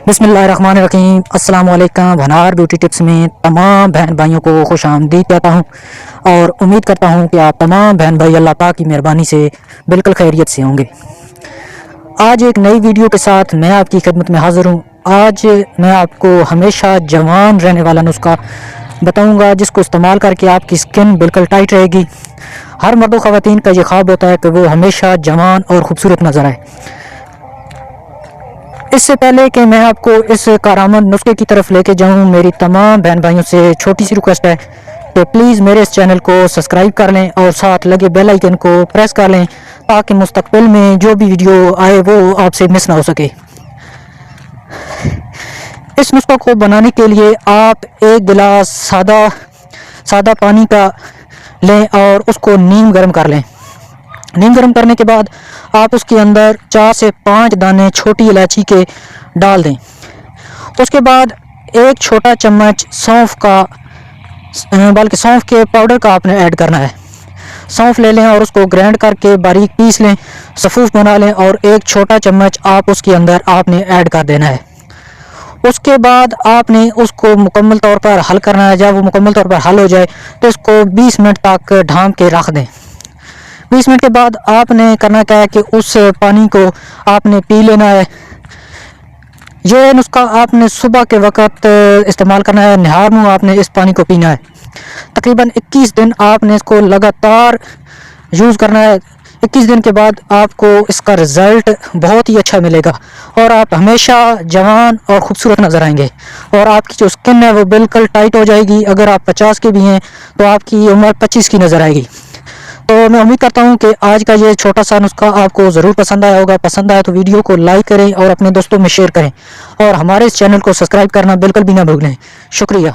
बिस्मिल्लाहिर्रहमानिर्रहीम। अस्सलाम वालेकुम। भनार ब्यूटी टिप्स में तमाम बहन भाइयों को खुश आमदीद कहता हूँ और उम्मीद करता हूँ कि आप तमाम बहन भाई अल्लाह पाक की मेहरबानी से बिल्कुल खैरियत से होंगे। आज एक नई वीडियो के साथ मैं आपकी खिदमत में हाज़िर हूँ। आज मैं आपको हमेशा जवान रहने वाला नुस्खा बताऊँगा जिसको इस्तेमाल करके आपकी स्किन बिल्कुल टाइट रहेगी। हर मर्द व ख़वातीन का ये ख्वाब होता है कि वो हमेशा जवान और ख़ूबसूरत नज़र आए। इससे पहले कि मैं आपको इस कारामद नुस्खे की तरफ लेके जाऊं, मेरी तमाम बहन भाइयों से छोटी सी रिक्वेस्ट है कि प्लीज़ मेरे इस चैनल को सब्सक्राइब कर लें और साथ लगे बेल आइकन को प्रेस कर लें ताकि मुस्तकबिल में जो भी वीडियो आए वो आपसे मिस ना हो सके। इस नुस्खे को बनाने के लिए आप एक गिलास सादा पानी का लें और उसको नीम गर्म कर लें। नीम गर्म करने के बाद आप उसके अंदर 4 से 5 दाने छोटी इलायची के डाल दें। उसके बाद एक छोटा चम्मच सौंफ के पाउडर का आपने ऐड करना है। सौंफ ले लें और उसको ग्राइंड करके बारीक पीस लें, सफ़ूफ बना लें और एक छोटा चम्मच आप उसके अंदर आपने ऐड कर देना है। उसके बाद आपने उसको मुकम्मल तौर पर हल करना है। जब वो मुकम्मल तौर पर हल हो जाए तो इसको 20 मिनट तक ढाँप के रख दें। 20 मिनट के बाद आपने करना क्या है कि उस पानी को आपने पी लेना है। ये नुस्खा आपने सुबह के वक़्त इस्तेमाल करना है, निहार मुँह आपने इस पानी को पीना है। तकरीबन 21 दिन आपने इसको लगातार यूज़ करना है। 21 दिन के बाद आपको इसका रिज़ल्ट बहुत ही अच्छा मिलेगा और आप हमेशा जवान और ख़ूबसूरत नज़र आएंगे और आपकी जो स्किन है वो बिल्कुल टाइट हो जाएगी। अगर आप 50 के भी हैं तो आपकी उम्र 25 की नज़र आएगी। तो मैं उम्मीद करता हूं कि आज का ये छोटा सा नुस्खा आपको ज़रूर पसंद आया होगा। पसंद आया तो वीडियो को लाइक करें और अपने दोस्तों में शेयर करें और हमारे इस चैनल को सब्सक्राइब करना बिल्कुल भी ना भूलें। शुक्रिया।